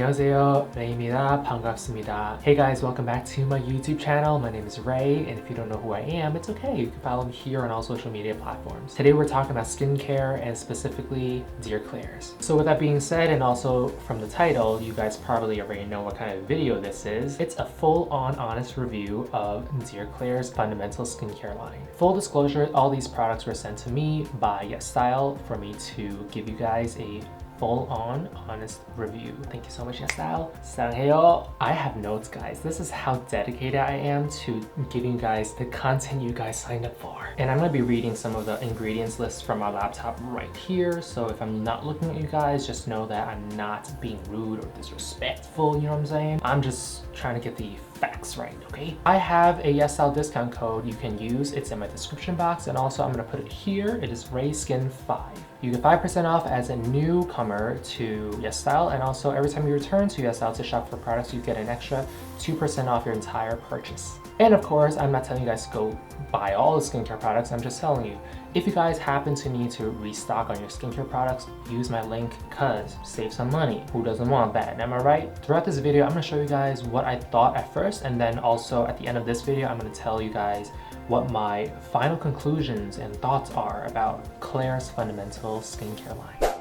안녕하세요, Ray입니다. 반갑습니다. Hey guys, welcome back to my YouTube channel. My name is Ray, and if you don't know who I am, it's okay. You can follow me here on all social media platforms. Today we're talking about skincare and specifically Dear Klairs. So with that being said, and also from the title, you guys probably already know what kind of video this is. It's a full-on honest review of Dear Klairs' fundamental skincare line. Full disclosure, all these products were sent to me by YesStyle for me to give you guys a full-on honest review. Thank you so much, YesStyle. 사랑해요. I have notes, guys. This is how dedicated I am to giving you guys the content you guys signed up for. And I'm gonna be reading some of the ingredients list from my laptop right here. So if I'm not looking at you guys, just know that I'm not being rude or disrespectful, you know what I'm saying? I'm just trying to get the facts right, okay? I have a YesStyle discount code you can use. It's in my description box, and also I'm gonna put it here. It is RaySkin5. You get 5% off as a newcomer to YesStyle, and also every time you return to YesStyle to shop for products, you get an extra 2% off your entire purchase. And of course, I'm not telling you guys to go buy all the skincare products. I'm just telling you, if you guys happen to need to restock on your skincare products, use my link, cause save some money. Who doesn't want that? Am I right? Throughout this video, I'm gonna show you guys what I thought at first, and then also at the end of this video, I'm gonna tell you guys what my final conclusions and thoughts are about Klairs' fundamental skincare line.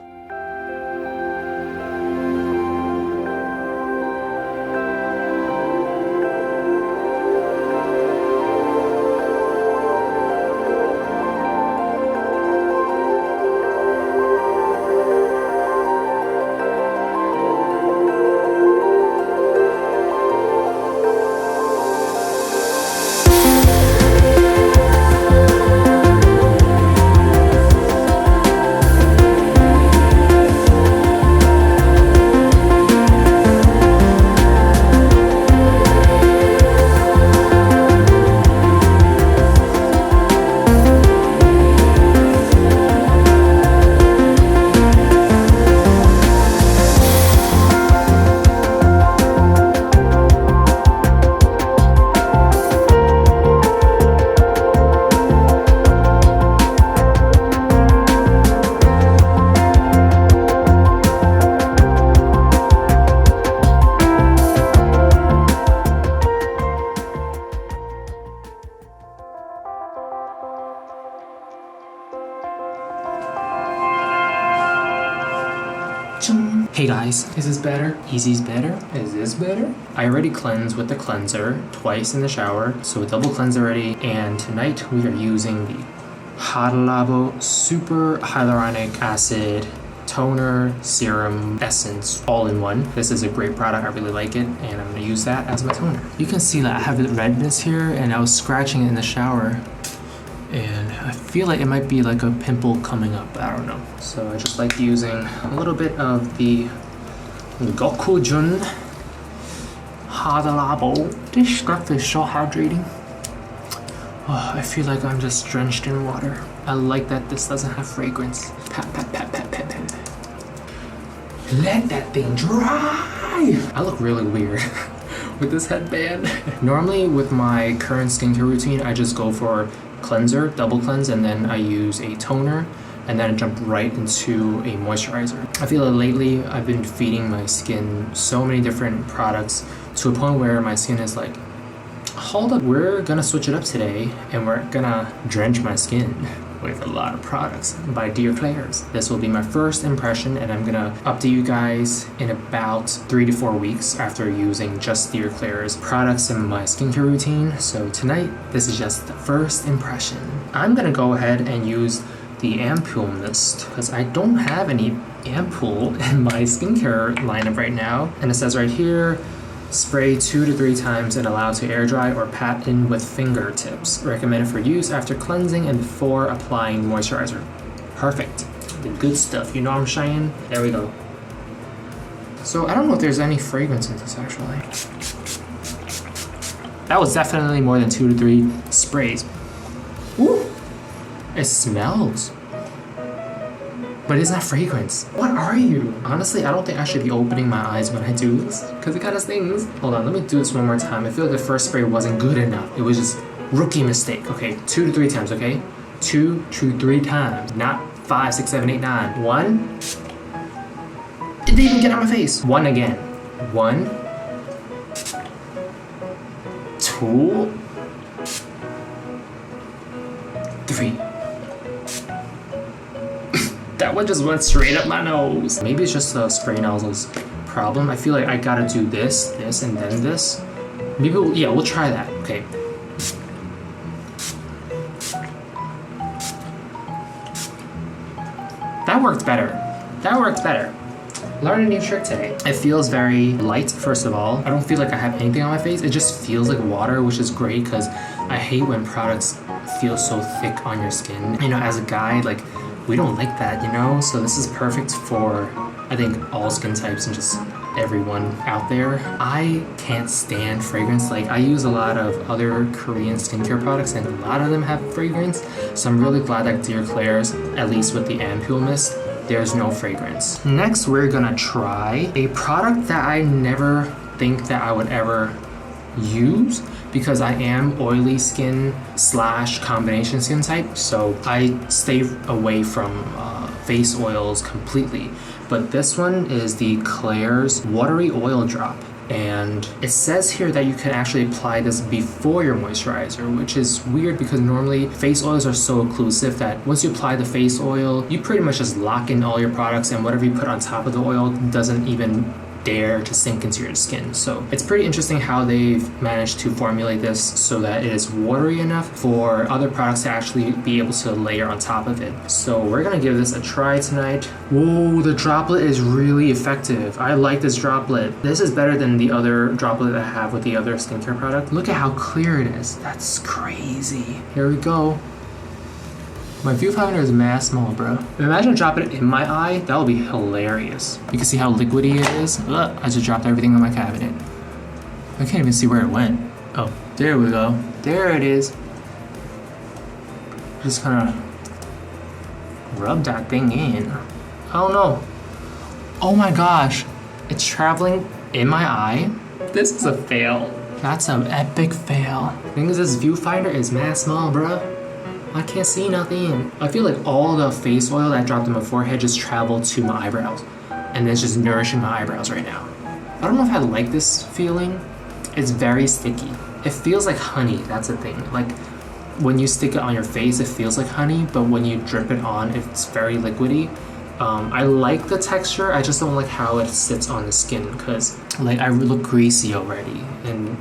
Hey guys, is this better? Is this better? Is this better? I already cleansed with the cleanser twice in the shower, so a double cleanse already, and tonight we are using the RayLiu Super Hyaluronic Acid Toner Serum Essence all in one. This is a great product, I really like it, and I'm gonna use that as my toner. You can see that I have the redness here, and I was scratching it in the shower, and I feel like it might be like a pimple coming up, I don't know. So I just like using a little bit of the Gokujun RayLiu. This stuff is so hydrating. Oh, I feel like I'm just drenched in water. I like that this doesn't have fragrance. Pat, pat, pat, pat, pat, pat. Let that thing dry! I look really weird with this headband. Normally with my current skincare routine, I just go for cleanser, double cleanse, and then I use a toner, and then I jump right into a moisturizer. I feel like lately I've been feeding my skin so many different products to a point where my skin is like, hold up, we're gonna switch it up today and we're gonna drench my skin with a lot of products by Dear Klairs. This will be my first impression, and I'm gonna update you guys in about 3 to 4 weeks after using just Dear Klairs products in my skincare routine. So tonight, this is just the first impression. I'm gonna go ahead and use the ampoule mist because I don't have any ampoule in my skincare lineup right now. And it says right here, spray 2 to 3 times and allow to air dry or pat in with fingertips. Recommended for use after cleansing and before applying moisturizer. Perfect. The good stuff, you know what I'm saying? There we go. So I don't know if there's any fragrance in this actually. That was definitely more than 2 to 3 sprays. Ooh, it smells. But it's not fragrance. What are you? Honestly, I don't think I should be opening my eyes when I do this because it kind of stings. Hold on, let me do this one more time. I feel like the first spray wasn't good enough. It was just rookie mistake. Okay, 2 to 3 times, okay? 2 to 3 times, not 5, 6, 7, 8, 9. 1. It didn't even get on my face. 1 again. 1, 2, 3. That one just went straight up my nose. Maybe it's just a spray nozzle's problem. I feel like I gotta do this, this, and then this. Maybe we'll try that. Okay. That worked better. That worked better. Learned a new trick today. It feels very light, first of all. I don't feel like I have anything on my face. It just feels like water, which is great because I hate when products feel so thick on your skin. You know, as a guy, like, we don't like that, you know? So this is perfect for, I think, all skin types and just everyone out there. I can't stand fragrance. Like, I use a lot of other Korean skincare products and a lot of them have fragrance. So I'm really glad that dear Klairs, at least with the ampule mist, there's no fragrance. Next, we're gonna try a product that I never think that I would ever use because I am oily skin / combination skin type. So I stay away from face oils completely. But this one is the Klairs Watery Oil Drop. And it says here that you can actually apply this before your moisturizer, which is weird because normally face oils are so occlusive that once you apply the face oil, you pretty much just lock in all your products and whatever you put on top of the oil doesn't even dare to sink into your skin. So it's pretty interesting how they've managed to formulate this so that it is watery enough for other products to actually be able to layer on top of it. So we're gonna give this a try tonight. Whoa, the droplet is really effective. I like this droplet. This is better than the other droplet that I have with the other skincare product. Look at how clear it is. That's crazy. Here we go. My viewfinder is mad small, bro. Imagine dropping it in my eye. That would be hilarious. You can see how liquidy it is. Ugh, I just dropped everything on my cabinet. I can't even see where it went. Oh, there we go. There it is. Just kind of rub that thing in. I don't know. Oh my gosh. It's traveling in my eye. This is a fail. That's an epic fail. The thing is, this viewfinder is mad small, bro. I can't see nothing. I feel like all the face oil that dropped in my forehead just traveled to my eyebrows. And it's just nourishing my eyebrows right now. I don't know if I like this feeling. It's very sticky. It feels like honey, that's the thing. Like, when you stick it on your face, it feels like honey, but when you drip it on, it's very liquidy. I like the texture, I just don't like how it sits on the skin, because like I look greasy already. And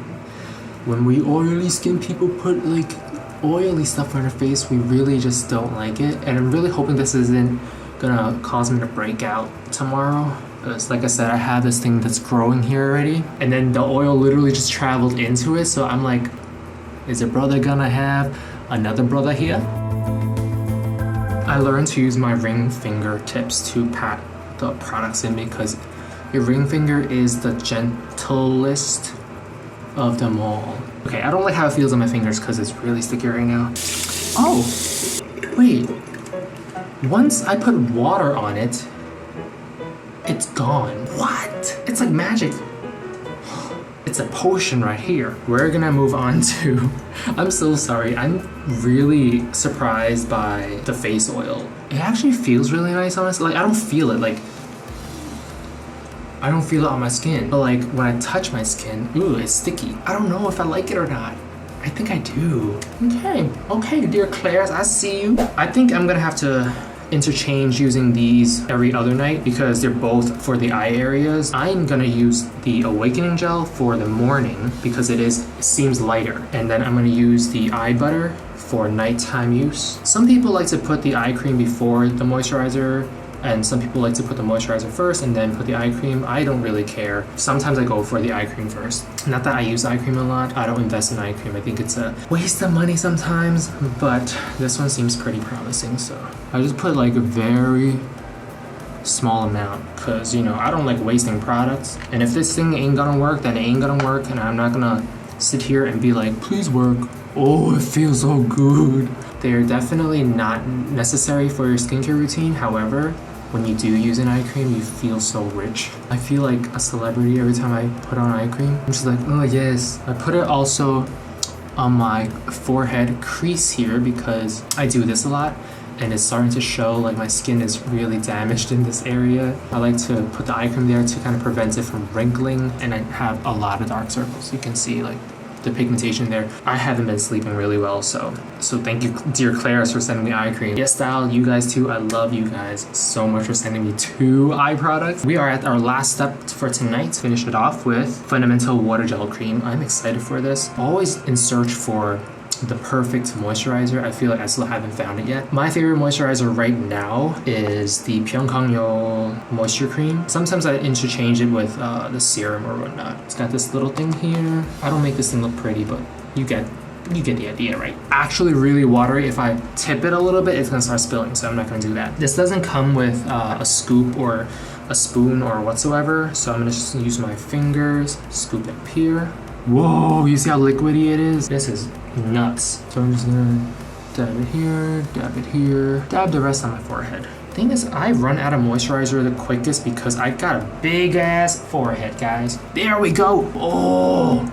when we oily skin people put like oily stuff on our face, we really just don't like it. And I'm really hoping this isn't gonna cause me to break out tomorrow, because like I said, I have this thing that's growing here already, and then the oil literally just traveled into it. So I'm like, is a brother gonna have another brother here? I learned to use my ring finger tips to pat the products in because your ring finger is the gentlest of them all. Okay, I don't like how it feels on my fingers because it's really sticky right now. Oh, wait. Once I put water on it, it's gone. What? It's like magic. It's a potion right here. We're gonna move on to, I'm so sorry. I'm really surprised by the face oil. It actually feels really nice, honestly. Like, I don't feel it. Like, I don't feel it on my skin, but like when I touch my skin, ooh, it's sticky. I don't know if I like it or not. I think I do. Okay, dear Klairs, I see you. I think I'm gonna have to interchange using these every other night because they're both for the eye areas. I'm gonna use the awakening gel for the morning because it seems lighter, and then I'm gonna use the eye butter for nighttime use. Some people like to put the eye cream before the moisturizer, and some people like to put the moisturizer first and then put the eye cream. I don't really care. Sometimes I go for the eye cream first. Not that I use eye cream a lot. I don't invest in eye cream. I think it's a waste of money sometimes, but this one seems pretty promising. So I just put like a very small amount because, you know, I don't like wasting products. And if this thing ain't gonna work, then it ain't gonna work, and I'm not gonna sit here and be like, please work. Oh, it feels so good. They're definitely not necessary for your skincare routine. However, when you do use an eye cream, you feel so rich. I feel like a celebrity every time I put on eye cream. I'm just like, oh yes. I put it also on my forehead crease here because I do this a lot. and it's starting to show. Like my skin is really damaged in this area. I like to put the eye cream there to kind of prevent it from wrinkling, and I have a lot of dark circles. You can see like the pigmentation there. I haven't been sleeping really well, so thank you, dear Klairs, for sending me eye cream. Yes, style, you guys too. I love you guys so much for sending me 2 eye products. We are at our last step for tonight. Finish it off with Fundamental Water Gel Cream. I'm excited for this. Always in search for the perfect moisturizer. I feel like I still haven't found it yet. My favorite moisturizer right now is the Pyongkangyo Moisture Cream. Sometimes I interchange it with the serum or whatnot. It's got this little thing here. I don't make this thing look pretty, but you get the idea, right? Actually really watery. If I tip it a little bit, it's gonna start spilling, so I'm not gonna do that. This doesn't come with a scoop or a spoon or whatsoever, so I'm gonna just use my fingers, scoop it up here. Whoa, you see how liquidy it is? This is nuts. So I'm just gonna dab it here, dab the rest on my forehead. Thing is, I run out of moisturizer the quickest because I got a big ass forehead, guys. There we go. Oh,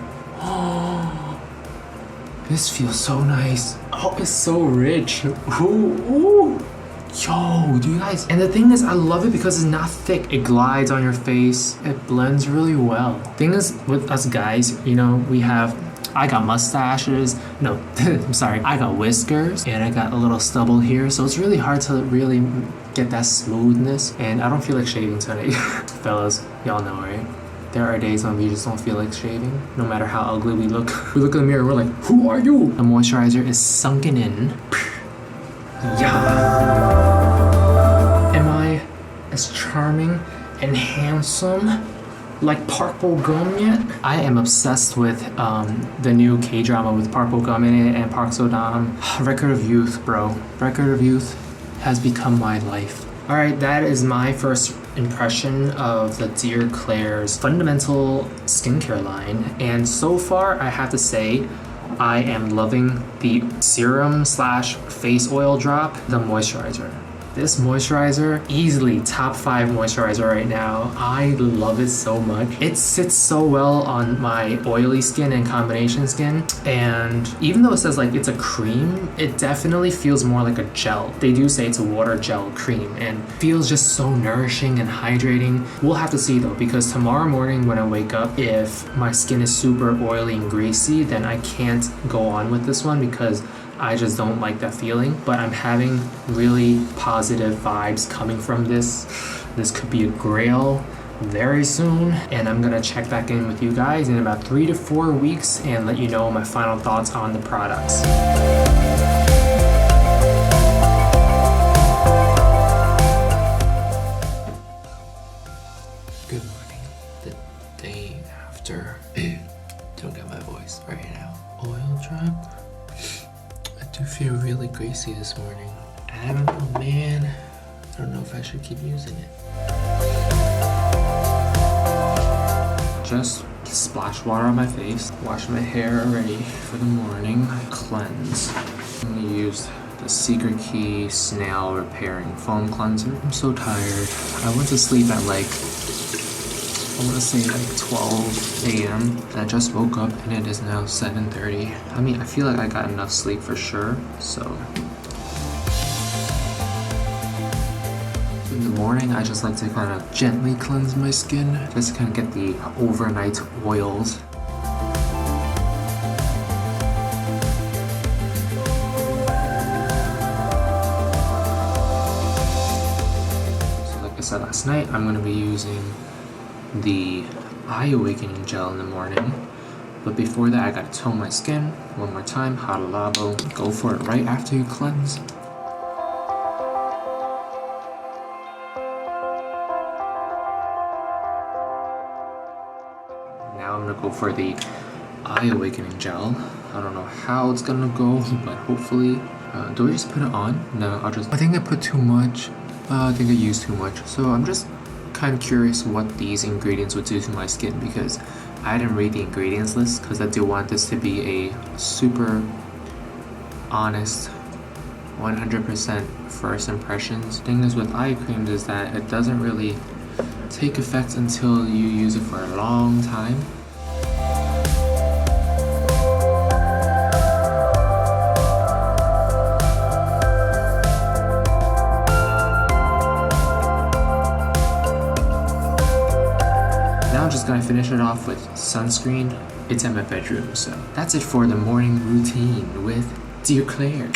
this feels so nice. Oh, it's so rich. Ooh. Yo, do you guys? And the thing is, I love it because it's not thick. It glides on your face. It blends really well. Thing is, with us guys, you know, I got mustaches. No, I'm sorry. I got whiskers and I got a little stubble here. So it's really hard to really get that smoothness. And I don't feel like shaving today. Fellas, y'all know, right? There are days when we just don't feel like shaving, no matter how ugly we look. We look in the mirror and we're like, who are you? The moisturizer is sunken in. Yeah. Am I as charming and handsome like Park Bo-gum yet? I am obsessed with the new K-drama with Park Bo-gum in it and Park So-dam. Record of Youth, bro. Record of Youth has become my life. All right, that is my first impression of the Dear Klairs fundamental skincare line. And so far, I have to say, I am loving the serum slash face oil drop, the moisturizer. This moisturizer, easily top 5 moisturizer right now. I love it so much. It sits so well on my oily skin and combination skin. And even though it says like it's a cream, it definitely feels more like a gel. They do say it's a water gel cream and feels just so nourishing and hydrating. We'll have to see though, because tomorrow morning when I wake up, if my skin is super oily and greasy, then I can't go on with this one because I just don't like that feeling, but I'm having really positive vibes coming from this. This could be a grail very soon, and I'm gonna check back in with you guys in about 3 to 4 weeks and let you know my final thoughts on the products. Good morning, the day after. Don't get my voice right now. Oil drop. I do feel really greasy this morning. I don't know, man. I don't know if I should keep using it. Just splash water on my face. Wash my hair already for the morning. Cleanse. I'm gonna use the Secret Key Snail Repairing Foam Cleanser. I'm so tired. I went to sleep at like, I want to say like 12 a.m. and I just woke up and it is now 7:30. I mean, I feel like I got enough sleep for sure, so. In the morning, I just like to kind of gently cleanse my skin, just to kind of get the overnight oils. So like I said last night, I'm going to be using the Eye Awakening Gel in the morning. But before that, I gotta tone my skin one more time. Hada Labo. Go for it right after you cleanse. Now I'm gonna go for the Eye Awakening Gel. I don't know how it's gonna go, but hopefully. Do I just put it on? No, I think I put too much. I think I used too much. So I'm just kind of curious what these ingredients would do to my skin because I didn't read the ingredients list because I do want this to be a super honest 100% first impressions. The thing is with eye creams is that it doesn't really take effect until you use it for a long time. Now I'm just gonna finish it off with sunscreen. It's in my bedroom, so that's it for the morning routine with Dear Claire.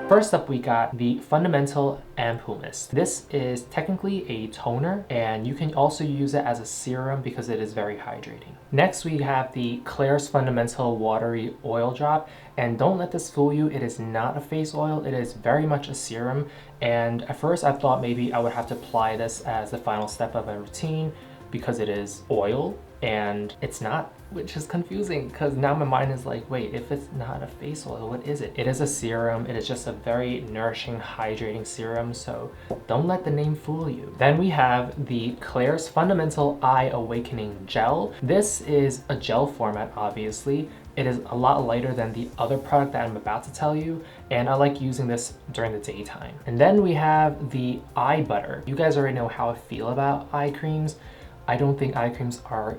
First up, we got the Fundamental Ampoule Mist. This is technically a toner, and you can also use it as a serum because it is very hydrating. Next, we have the Klairs Fundamental Watery Oil Drop, and don't let this fool you, it is not a face oil, it is very much a serum, and at first I thought maybe I would have to apply this as the final step of my routine because it is oil, and it's not, which is confusing because now my mind is like, wait, if it's not a face oil, what is it? It is a serum. It is just a very nourishing, hydrating serum, so don't let the name fool you. Then we have the Klairs Fundamental Eye Awakening Gel. This is a gel format, obviously. It is a lot lighter than the other product that I'm about to tell you, and I like using this during the daytime. And then we have the eye butter. You guys already know how I feel about eye creams. I don't think eye creams are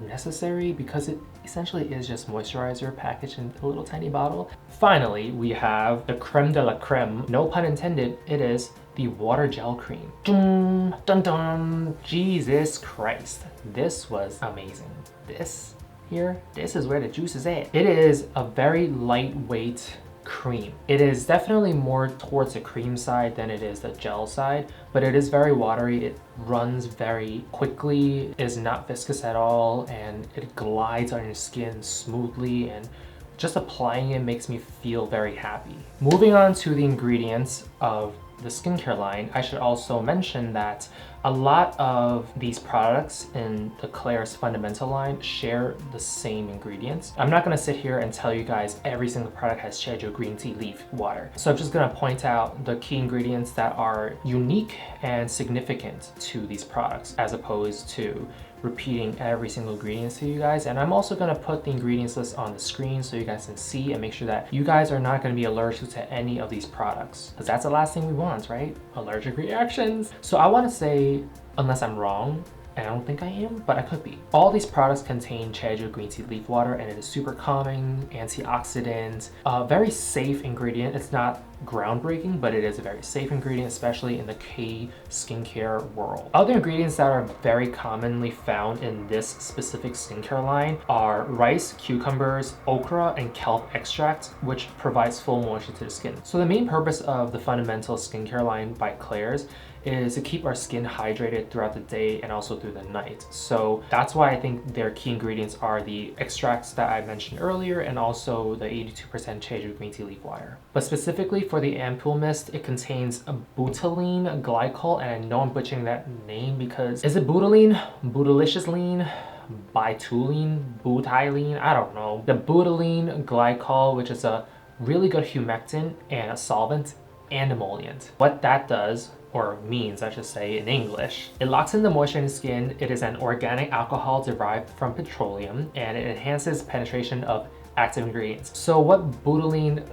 necessary because it essentially is just moisturizer packaged in a little tiny bottle. Finally, we have the creme de la creme, no pun intended, it is the water gel cream. Dun, dun, dun. Jesus Christ, this was amazing. This is where the juice is at. It is a very lightweight cream. It is definitely more towards the cream side than it is the gel side, but it is very watery. It runs very quickly, is not viscous at all, and it glides on your skin smoothly, and just applying it makes me feel very happy. Moving on to the ingredients of the skincare line, I should also mention that a lot of these products in the Klairs Fundamental line share the same ingredients. I'm not gonna sit here and tell you guys every single product has Jeju green tea leaf water. So I'm just gonna point out the key ingredients that are unique and significant to these products, as opposed to repeating every single ingredient to you guys. And I'm also gonna put the ingredients list on the screen so you guys can see and make sure that you guys are not gonna be allergic to any of these products, because that's the last thing we want, right? Allergic reactions. So I wanna say, unless I'm wrong, and I don't think I am, but I could be. All these products contain Jeju green tea leaf water, and it is super calming, antioxidant, a very safe ingredient. It's not groundbreaking, but it is a very safe ingredient, especially in the K skincare world. Other ingredients that are very commonly found in this specific skincare line are rice, cucumbers, okra, and kelp extract, which provides full moisture to the skin. So the main purpose of the Fundamental skincare line by Klairs is to keep our skin hydrated throughout the day and also through the night. So that's why I think their key ingredients are the extracts that I mentioned earlier, and also the 82% Jeju green tea leaf water. But specifically for the ampoule mist, it contains a butylene glycol, and I know I'm butchering that name because, is it butylene? Butyliciousline? Bitulene? Butylene? I don't know. The butylene glycol, which is a really good humectant and a solvent and emollient. What that does, or means I should say in English, it locks in the moisture in the skin. It is an organic alcohol derived from petroleum, and it enhances penetration of active ingredients. So what butylene,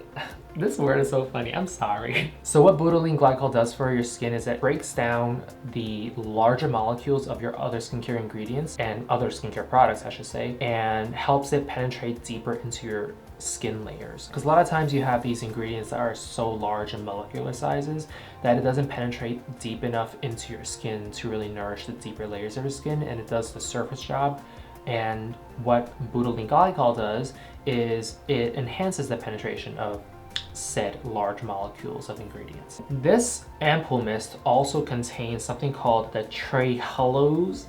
this word is so funny, I'm sorry. So what butylene glycol does for your skin is it breaks down the larger molecules of your other skincare ingredients and other skincare products, I should say, and helps it penetrate deeper into your skin layers. Because a lot of times you have these ingredients that are so large in molecular sizes that it doesn't penetrate deep enough into your skin to really nourish the deeper layers of your skin, and it does the surface job. And what butylene glycol does is it enhances the penetration of said large molecules of ingredients. This ampoule mist also contains something called the trehalose.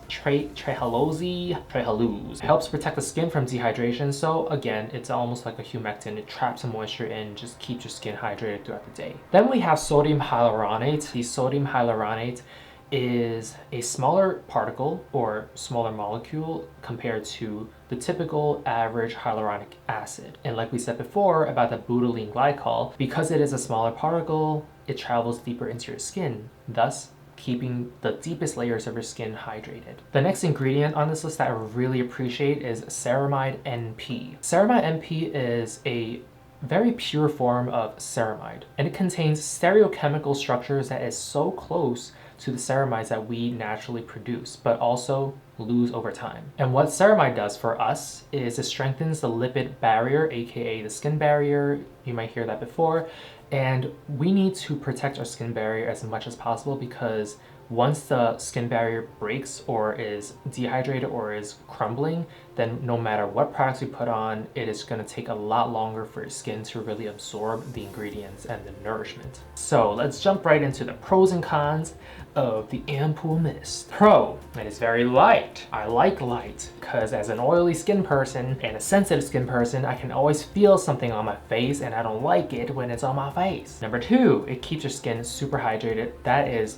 It helps protect the skin from dehydration. So again, it's almost like a humectant. It traps the moisture in, just keeps your skin hydrated throughout the day. Then we have sodium hyaluronate. The sodium hyaluronate is a smaller particle or smaller molecule compared to the typical average hyaluronic acid. And like we said before about the butylene glycol, because it is a smaller particle, it travels deeper into your skin, thus keeping the deepest layers of your skin hydrated. The next ingredient on this list that I really appreciate is ceramide NP. Ceramide NP is a very pure form of ceramide, and it contains stereochemical structures that is so close to the ceramides that we naturally produce, but also lose over time. And what ceramide does for us is it strengthens the lipid barrier, aka the skin barrier. You might hear that before. And we need to protect our skin barrier as much as possible, because once the skin barrier breaks or is dehydrated or is crumbling, then no matter what products we put on, it is going to take a lot longer for your skin to really absorb the ingredients and the nourishment. So let's jump right into the pros and cons of the Ampoule Mist. Pro, it is very light. I like light because as an oily skin person and a sensitive skin person, I can always feel something on my face, and I don't like it when it's on my face. Number two, it keeps your skin super hydrated. That is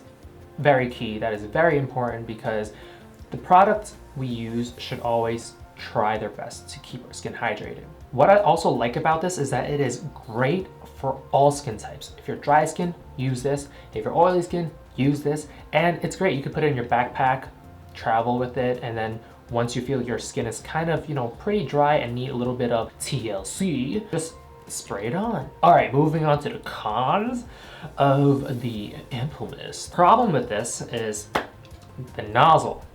very key. That is very important, because the products we use should always try their best to keep our skin hydrated. What I also like about this is that it is great for all skin types. If you're dry skin, use this. If you're oily skin, use this. And it's great. You can put it in your backpack, travel with it, and then once you feel your skin is kind of, pretty dry and need a little bit of TLC, just spray it on. All right, moving on to the cons of the Ampoule Mist. Problem with this is the nozzle.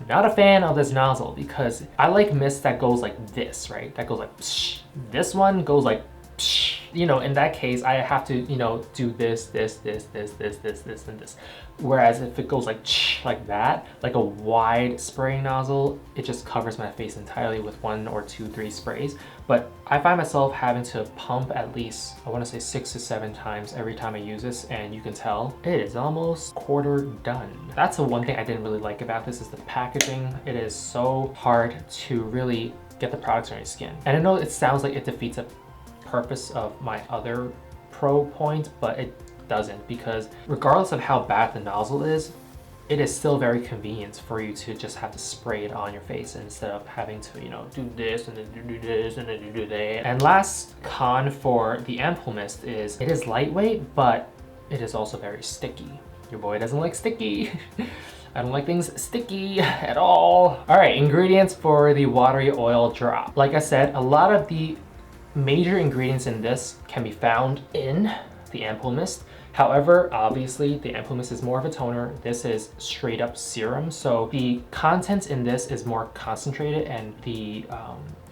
Not a fan of this nozzle, because I like mist that goes like this, right? That goes like psh. This one goes like psh. In that case, I have to, do this, and this. Whereas if it goes like that, like a wide spraying nozzle, it just covers my face entirely with 1 or 2, 3 sprays. But I find myself having to pump at least, I want to say 6 to 7 times every time I use this, and you can tell it is almost quarter done. That's the one thing I didn't really like about this, is the packaging. It is so hard to really get the products on your skin. And I know it sounds like it defeats the purpose of my other pro point, but it doesn't, because regardless of how bad the nozzle is, it is still very convenient for you to just have to spray it on your face instead of having to, do this and then do this and then do that. And last con for the Ampoule Mist is it is lightweight, but it is also very sticky. Your boy doesn't like sticky. I don't like things sticky at all. All right, ingredients for the watery oil drop. Like I said, a lot of the major ingredients in this can be found in the Ampoule Mist. However, obviously the Ampoule Mist is more of a toner. This is straight up serum. So the content in this is more concentrated, and the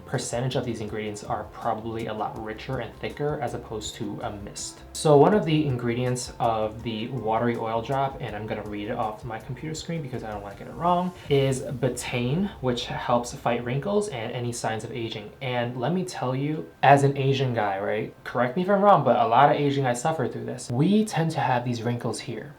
percentage of these ingredients are probably a lot richer and thicker as opposed to a mist. So one of the ingredients of the watery oil drop, and I'm gonna read it off my computer screen because I don't want to get it wrong, is betaine, which helps fight wrinkles and any signs of aging. And let me tell you, as an Asian guy, right? Correct me if I'm wrong, but a lot of Asian guys suffer through this. We tend to have these wrinkles here.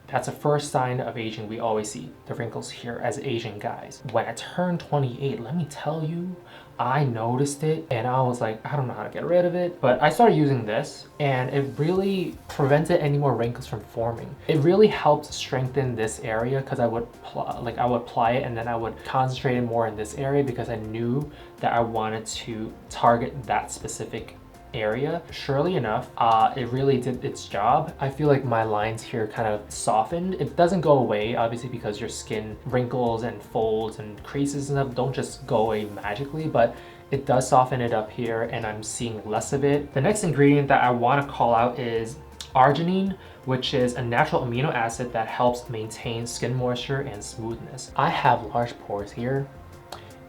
That's a first sign of aging. We always see the wrinkles here as Asian guys. When I turned 28, let me tell you, I noticed it and I was like, I don't know how to get rid of it. But I started using this and it really prevented any more wrinkles from forming. It really helped strengthen this area, because I would apply it and then I would concentrate it more in this area, because I knew that I wanted to target that specific area. Surely enough, it really did its job. I feel like my lines here kind of softened. It doesn't go away, obviously, because your skin wrinkles and folds and creases and stuff don't just go away magically, but it does soften it up here and I'm seeing less of it. The next ingredient that I want to call out is arginine, which is a natural amino acid that helps maintain skin moisture and smoothness. I have large pores here,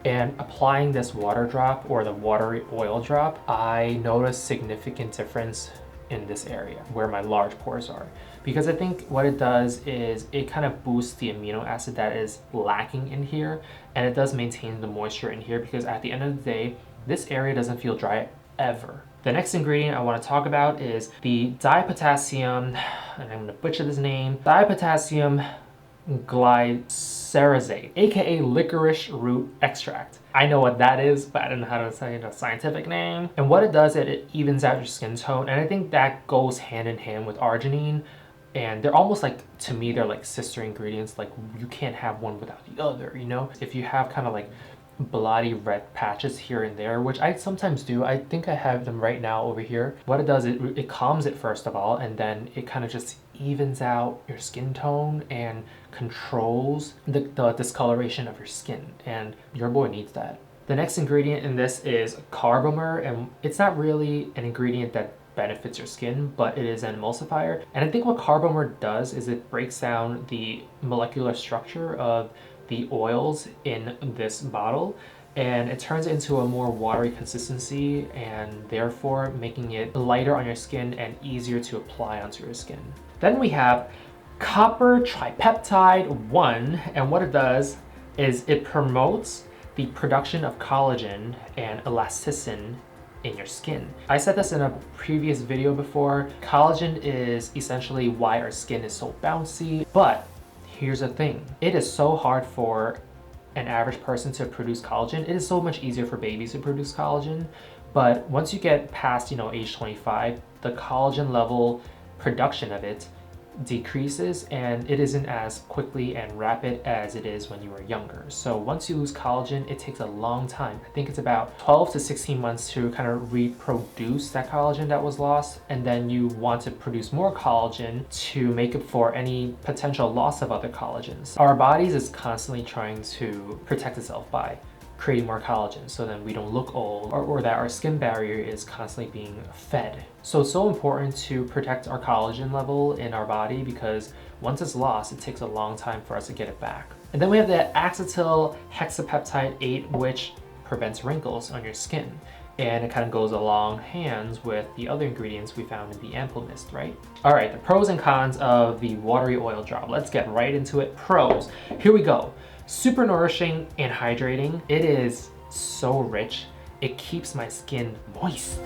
and applying this water drop, or the watery oil drop, I noticed significant difference in this area where my large pores are, because I think what it does is it kind of boosts the amino acid that is lacking in here, and it does maintain the moisture in here, because at the end of the day, this area doesn't feel dry ever. The next ingredient I want to talk about is the dipotassium, and I'm going to butcher this name, dipotassium glycerosate, aka licorice root extract. I know what that is, but I don't know how to say the scientific name. And what it does is it evens out your skin tone, and I think that goes hand in hand with arginine. And they're almost like, to me, they're like sister ingredients. Like, you can't have one without the other, you know? If you have kind of like bloody red patches here and there, which I sometimes do. I think I have them right now over here. What it does, it calms it first of all, and then it kind of just evens out your skin tone and controls the discoloration of your skin, and your boy needs that. The next ingredient in this is carbomer, and it's not really an ingredient that benefits your skin, but it is an emulsifier. And I think what carbomer does is it breaks down the molecular structure of the oils in this bottle, and it turns it into a more watery consistency and therefore making it lighter on your skin and easier to apply onto your skin. Then we have copper tripeptide 1, and what it does is it promotes the production of collagen and elasticin in your skin. I said this in a previous video before. Collagen is essentially why our skin is so bouncy, but here's the thing. It is so hard for an average person to produce collagen. It is so much easier for babies to produce collagen, but once you get past, age 25, the collagen level production of it decreases and it isn't as quickly and rapid as it is when you were younger. So once you lose collagen, it takes a long time. I think it's about 12 to 16 months to kind of reproduce that collagen that was lost, and then you want to produce more collagen to make up for any potential loss of other collagens. Our bodies is constantly trying to protect itself by creating more collagen so then we don't look old, or that our skin barrier is constantly being fed. So it's so important to protect our collagen level in our body, because once it's lost, it takes a long time for us to get it back. And then we have the acetyl hexapeptide 8, which prevents wrinkles on your skin. And it kind of goes along hands with the other ingredients we found in the ample mist, right? All right, the pros and cons of the watery oil drop. Let's get right into it. Pros, here we go. Super nourishing and hydrating. It is so rich. It keeps my skin moist.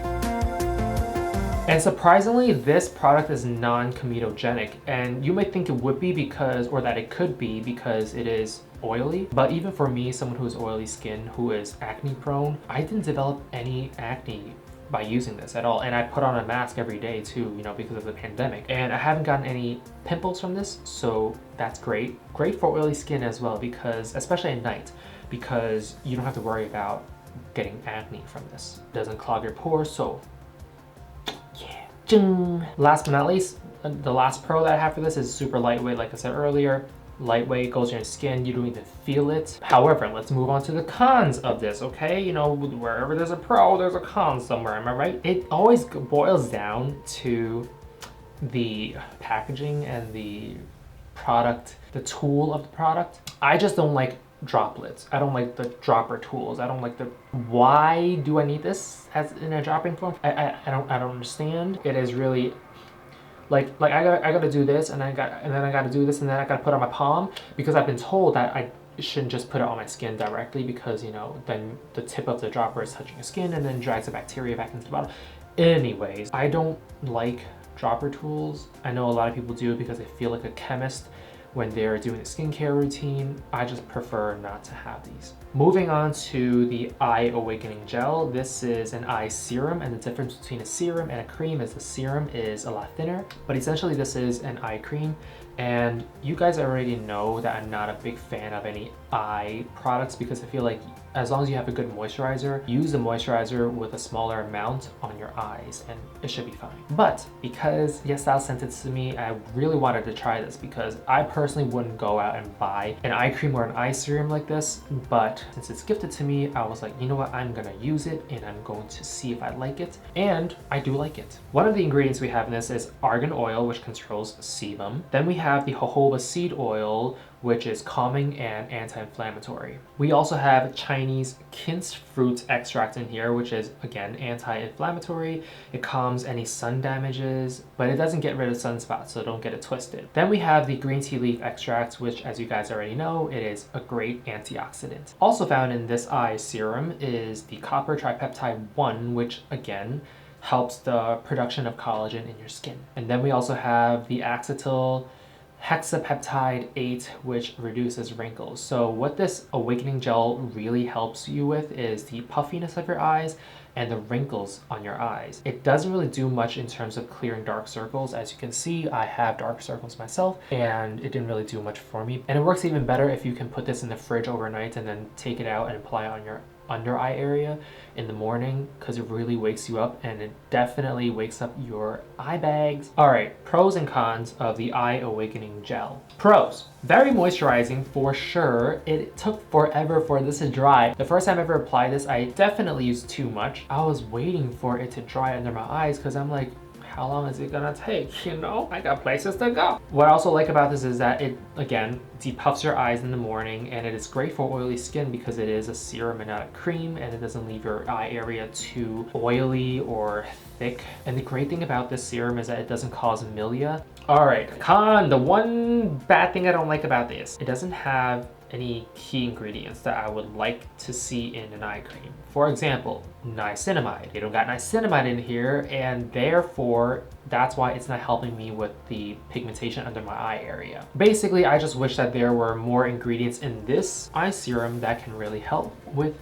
And surprisingly, this product is non-comedogenic, and you might think it would be because, or that it could be because it is oily, but even for me, someone who has oily skin, who is acne prone, I didn't develop any acne by using this at all. And I put on a mask every day too, because of the pandemic. And I haven't gotten any pimples from this, so that's great. Great for oily skin as well, because especially at night, because you don't have to worry about getting acne from this. It doesn't clog your pores, so yeah. Ding. Last but not least, the last pro that I have for this is super lightweight, like I said earlier. Lightweight, goes in your skin, you don't even feel it. However, let's move on to the cons of this, okay? Wherever there's a pro, there's a con somewhere, am I right? It always boils down to the packaging and the product, the tool of the product. I just don't like droplets. I don't like the dropper tools. I don't like why do I need this as in a dropping form? I don't understand. It is really like I gotta do this, and then I gotta do this, and then I gotta put it on my palm, because I've been told that I shouldn't just put it on my skin directly, because then the tip of the dropper is touching your skin and then drags the bacteria back into the bottom. Anyways, I don't like dropper tools. I know a lot of people do because they feel like a chemist when they're doing a skincare routine. I just prefer not to have these. Moving on to the Eye Awakening Gel. This is an eye serum, and the difference between a serum and a cream is the serum is a lot thinner, but essentially this is an eye cream. And you guys already know that I'm not a big fan of any eye products, because I feel like as long as you have a good moisturizer, use the moisturizer with a smaller amount on your eyes and it should be fine. But because Yesal sent it to me, I really wanted to try this, because I personally wouldn't go out and buy an eye cream or an eye serum like this, but since it's gifted to me, I was like, you know what, I'm gonna use it and I'm going to see if I like it. And I do like it. One of the ingredients we have in this is argan oil, which controls sebum. Then we have the jojoba seed oil, which is calming and anti-inflammatory. We also have Chinese quince fruit extract in here, which is again anti-inflammatory. It calms any sun damages, but it doesn't get rid of sunspots, so don't get it twisted. Then we have the green tea leaf extract, which, as you guys already know, it is a great antioxidant. Also found in this eye serum is the copper tripeptide 1, which again helps the production of collagen in your skin. And then we also have the acetyl hexapeptide 8, which reduces wrinkles. So what this awakening gel really helps you with is the puffiness of your eyes and the wrinkles on your eyes. It doesn't really do much in terms of clearing dark circles. As you can see, I have dark circles myself, and it didn't really do much for me. And it works even better if you can put this in the fridge overnight and then take it out and apply it on your under eye area in the morning, because it really wakes you up, and it definitely wakes up your eye bags. All right, pros and cons of the Eye Awakening Gel. Pros: very moisturizing for sure. It took forever for this to dry. The first time I ever applied this, I definitely used too much. I was waiting for it to dry under my eyes because I'm like, how long is it gonna take? You know, I got places to go. What I also like about this is that it, again, depuffs your eyes in the morning, and it is great for oily skin because it is a serum and not a cream, and it doesn't leave your eye area too oily or thick. And the great thing about this serum is that it doesn't cause milia. All right, the one bad thing I don't like about this, it doesn't have any key ingredients that I would like to see in an eye cream. For example, niacinamide. They don't got niacinamide in here, and therefore that's why it's not helping me with the pigmentation under my eye area. Basically, I just wish that there were more ingredients in this eye serum that can really help with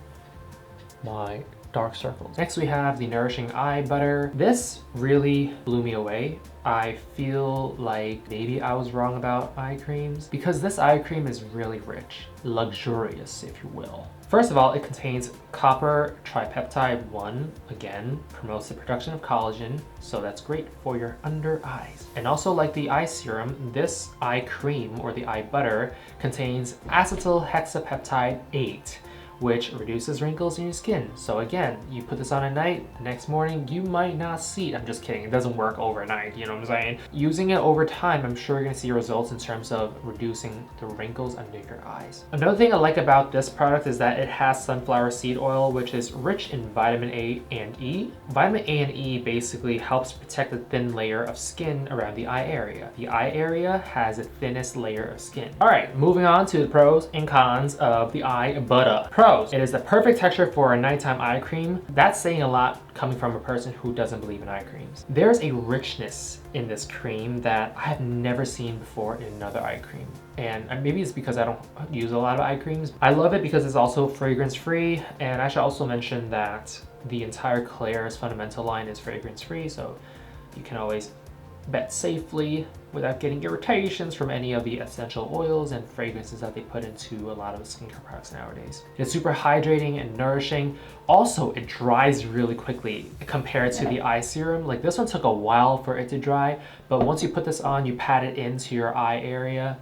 my dark circles. Next we have the Nourishing Eye Butter. This really blew me away. I feel like maybe I was wrong about eye creams because this eye cream is really rich, luxurious if you will. First of all, it contains copper tripeptide 1, again, promotes the production of collagen, so that's great for your under eyes. And also like the eye serum, this eye cream or the eye butter contains acetyl hexapeptide 8, which reduces wrinkles in your skin. So again, you put this on at night, the next morning you might not see it. I'm just kidding, it doesn't work overnight, you know what I'm saying? Using it over time, I'm sure you're gonna see results in terms of reducing the wrinkles under your eyes. Another thing I like about this product is that it has sunflower seed oil, which is rich in vitamin A and E. Vitamin A and E basically helps protect the thin layer of skin around the eye area. The eye area has the thinnest layer of skin. All right, moving on to the pros and cons of the eye butter. It is the perfect texture for a nighttime eye cream. That's saying a lot coming from a person who doesn't believe in eye creams. There's a richness in this cream that I have never seen before in another eye cream. And maybe it's because I don't use a lot of eye creams. I love it because it's also fragrance free. And I should also mention that the entire Klairs fundamental line is fragrance free. So you can always bet safely without getting irritations from any of the essential oils and fragrances that they put into a lot of skincare products nowadays. It's super hydrating and nourishing. Also, it dries really quickly compared to the eye serum. Like this one took a while for it to dry, but once you put this on, you pat it into your eye area,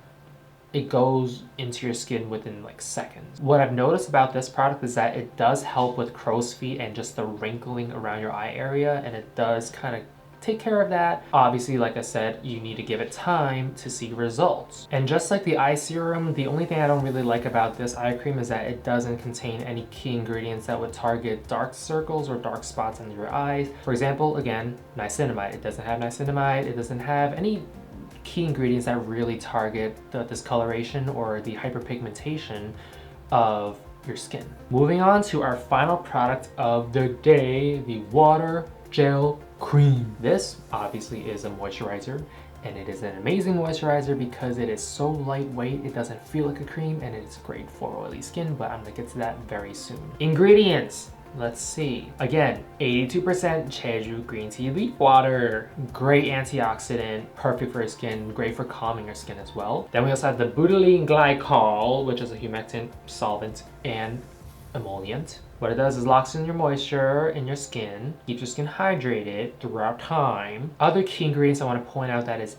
it goes into your skin within like seconds. What I've noticed about this product is that it does help with crow's feet and just the wrinkling around your eye area, and it does kind of take care of that. Obviously, like I said, you need to give it time to see results. And just like the eye serum, the only thing I don't really like about this eye cream is that it doesn't contain any key ingredients that would target dark circles or dark spots under your eyes. For example, again, niacinamide. It doesn't have niacinamide. It doesn't have any key ingredients that really target the discoloration or the hyperpigmentation of your skin. Moving on to our final product of the day, the Water Gel Cream. This obviously is a moisturizer, and it is an amazing moisturizer because it is so lightweight, it doesn't feel like a cream, and it's great for oily skin, but I'm gonna get to that very soon. Ingredients, let's see. Again, 82% Jeju green tea leaf water, great antioxidant, perfect for your skin, great for calming your skin as well. Then we also have the butylene glycol, which is a humectant, solvent, and emollient. What it does is locks in your moisture in your skin, keeps your skin hydrated throughout time. Other key ingredients I want to point out that is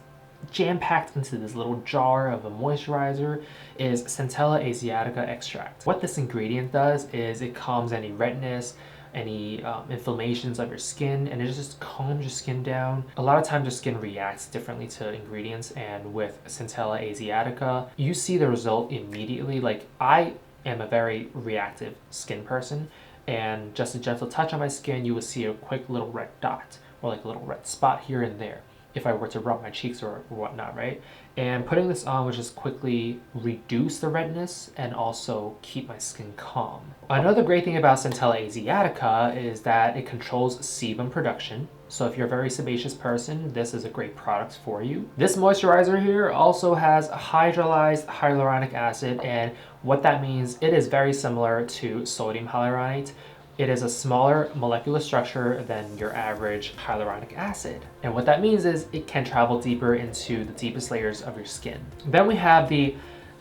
jam-packed into this little jar of a moisturizer is Centella asiatica extract. What this ingredient does is it calms any redness, any inflammations of your skin, and it just calms your skin down. A lot of times your skin reacts differently to ingredients, and with Centella asiatica, you see the result immediately. Like I am a very reactive skin person, and just a gentle touch on my skin, you will see a quick little red dot or like a little red spot here and there if I were to rub my cheeks or whatnot, right? And putting this on would just quickly reduce the redness and also keep my skin calm. Another great thing about Centella asiatica is that it controls sebum production. So if you're a very sebaceous person, this is a great product for you. This moisturizer here also has hydrolyzed hyaluronic acid, and what that means, it is very similar to sodium hyaluronate. It is a smaller molecular structure than your average hyaluronic acid. And what that means is it can travel deeper into the deepest layers of your skin. Then we have the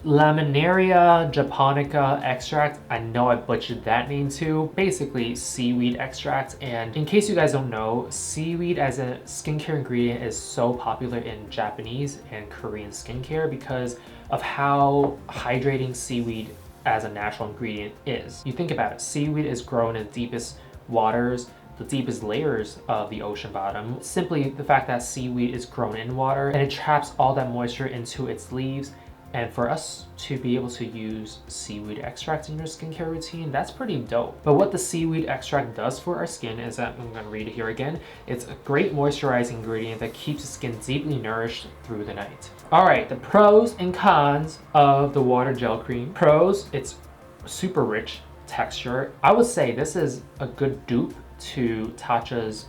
Laminaria japonica extract. I know I butchered that name too. Basically seaweed extract. And in case you guys don't know, seaweed as a skincare ingredient is so popular in Japanese and Korean skincare because of how hydrating seaweed as a natural ingredient is. You think about it, seaweed is grown in the deepest waters the deepest layers of the ocean bottom. Simply the fact that seaweed is grown in water and it traps all that moisture into its leaves. And for us to be able to use seaweed extract in your skincare routine, that's pretty dope. But what the seaweed extract does for our skin is that, I'm gonna read it here again, it's a great moisturizing ingredient that keeps the skin deeply nourished through the night. All right, the pros and cons of the water gel cream. Pros, it's super rich texture. I would say this is a good dupe to Tatcha's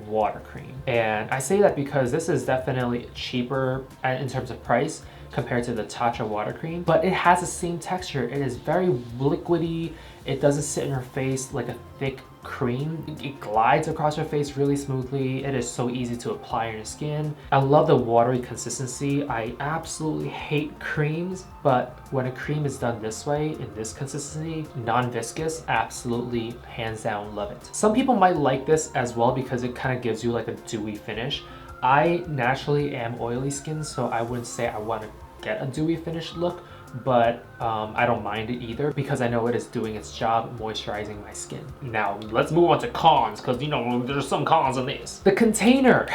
water cream. And I say that because this is definitely cheaper in terms of price compared to the Tatcha water cream, but it has the same texture. It is very liquidy. It doesn't sit in your face like a thick cream. It glides across your face really smoothly. It is so easy to apply on your skin. I love the watery consistency. I absolutely hate creams, but when a cream is done this way, in this consistency, non-viscous, absolutely, hands down, love it. Some people might like this as well because it kind of gives you like a dewy finish. I naturally am oily skin, so I wouldn't say I want to get a dewy finish look, but I don't mind it either because I know it is doing its job moisturizing my skin. Now let's move on to cons, because you know there's some cons on this. The container.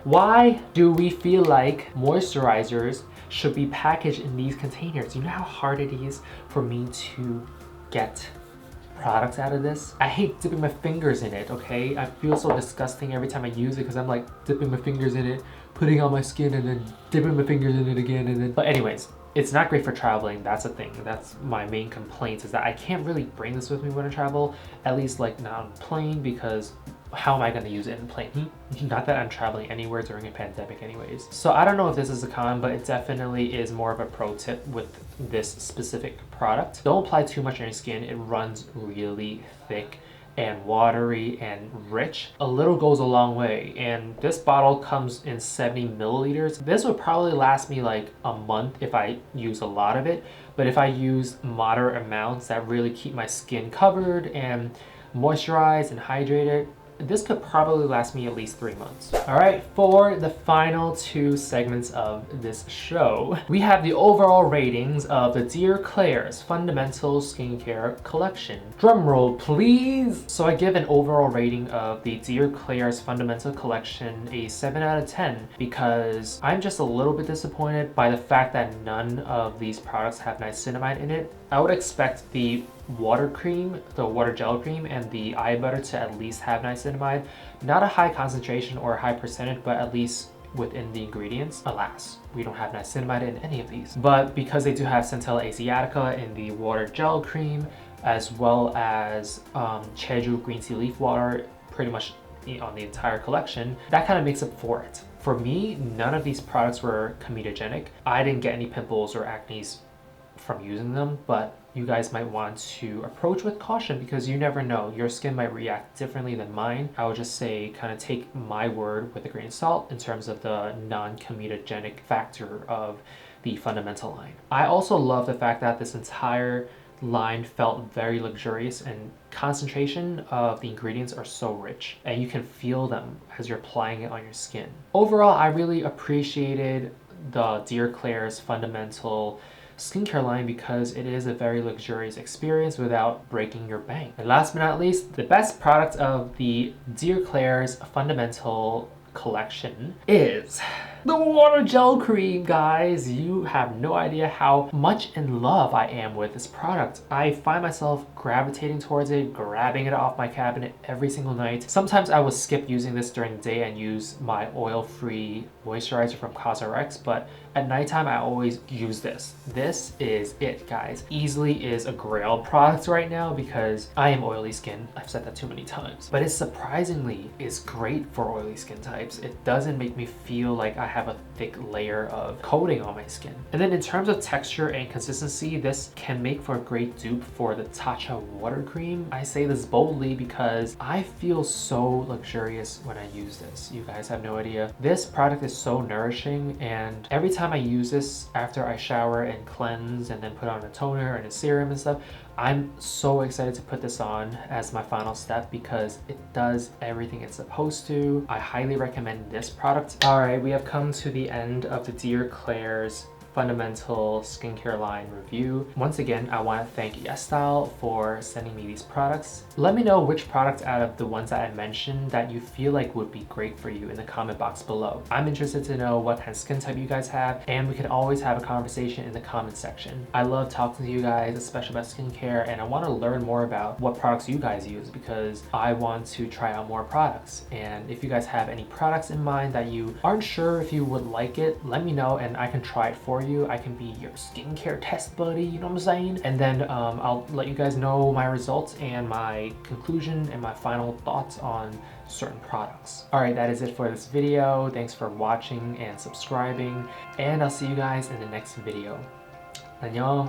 Why do we feel like moisturizers should be packaged in these containers? You know how hard it is for me to get products out of this? I hate dipping my fingers in it, okay? I feel so disgusting every time I use it because I'm like dipping my fingers in it, putting on my skin, and then dipping my fingers in it again, and then... But anyways, it's not great for traveling. That's a thing. That's my main complaint, is that I can't really bring this with me when I travel, at least like not on a plane, because how am I going to use it in a plane? Not that I'm traveling anywhere during a pandemic anyways. So I don't know if this is a con, but it definitely is more of a pro tip with this specific product. Don't apply too much on your skin. It runs really thick and watery and rich. A little goes a long way, and this bottle comes in 70 milliliters. This would probably last me like a month if I use a lot of it, but if I use moderate amounts that really keep my skin covered and moisturized and hydrated, this could probably last me at least 3 months. All right, for the final two segments of this show, we have the overall ratings of the Dear Klairs Fundamental Skincare Collection. Drum roll, please. So I give an overall rating of the Dear Klairs Fundamental Collection a 7 out of 10 because I'm just a little bit disappointed by the fact that none of these products have niacinamide in it. I would expect the water cream, the water gel cream, and the eye butter to at least have niacinamide. Not a high concentration or a high percentage, but at least within the ingredients. Alas, we don't have niacinamide in any of these. But because they do have Centella asiatica in the water gel cream, as well as Jeju green tea leaf water, pretty much on the entire collection, that kind of makes up for it. For me, none of these products were comedogenic. I didn't get any pimples or acne from using them, but you guys might want to approach with caution because you never know. Your skin might react differently than mine. I would just say kind of take my word with a grain of salt in terms of the non-comedogenic factor of the fundamental line. I also love the fact that this entire line felt very luxurious, and concentration of the ingredients are so rich and you can feel them as you're applying it on your skin. Overall, I really appreciated the Dear Klairs Fundamental skincare line because it is a very luxurious experience without breaking your bank. And last but not least, the best product of the Dear Klairs Fundamental Collection is the water gel cream, guys. You have no idea how much in love I am with this product. I find myself gravitating towards it, grabbing it off my cabinet every single night. Sometimes I will skip using this during the day and use my oil-free moisturizer from CosRX, but at nighttime I always use this. This is it, guys. Easily is a grail product right now because I am oily skin. I've said that too many times, but it surprisingly is great for oily skin types. It doesn't make me feel like I have a thick layer of coating on my skin. And then in terms of texture and consistency, this can make for a great dupe for the Tatcha water cream. I say this boldly because I feel so luxurious when I use this. You guys have no idea. This product is so nourishing, and every time I use this after I shower and cleanse and then put on a toner and a serum and stuff, I'm so excited to put this on as my final step because it does everything it's supposed to. I highly recommend this product. All right, we have come to the end of the Dear Klairs fundamental skincare line review. Once again, I want to thank YesStyle for sending me these products. Let me know which product out of the ones that I mentioned that you feel like would be great for you in the comment box below. I'm interested to know what kind of skin type you guys have, and we can always have a conversation in the comment section. I love talking to you guys, especially about skincare, and I want to learn more about what products you guys use because I want to try out more products. And if you guys have any products in mind that you aren't sure if you would like it, let me know and I can try it for you. I can be your skincare test buddy, you know what I'm saying? And then I'll let you guys know my results and my conclusion and my final thoughts on certain products. Alright, that is it for this video. Thanks for watching and subscribing, and I'll see you guys in the next video. 안녕.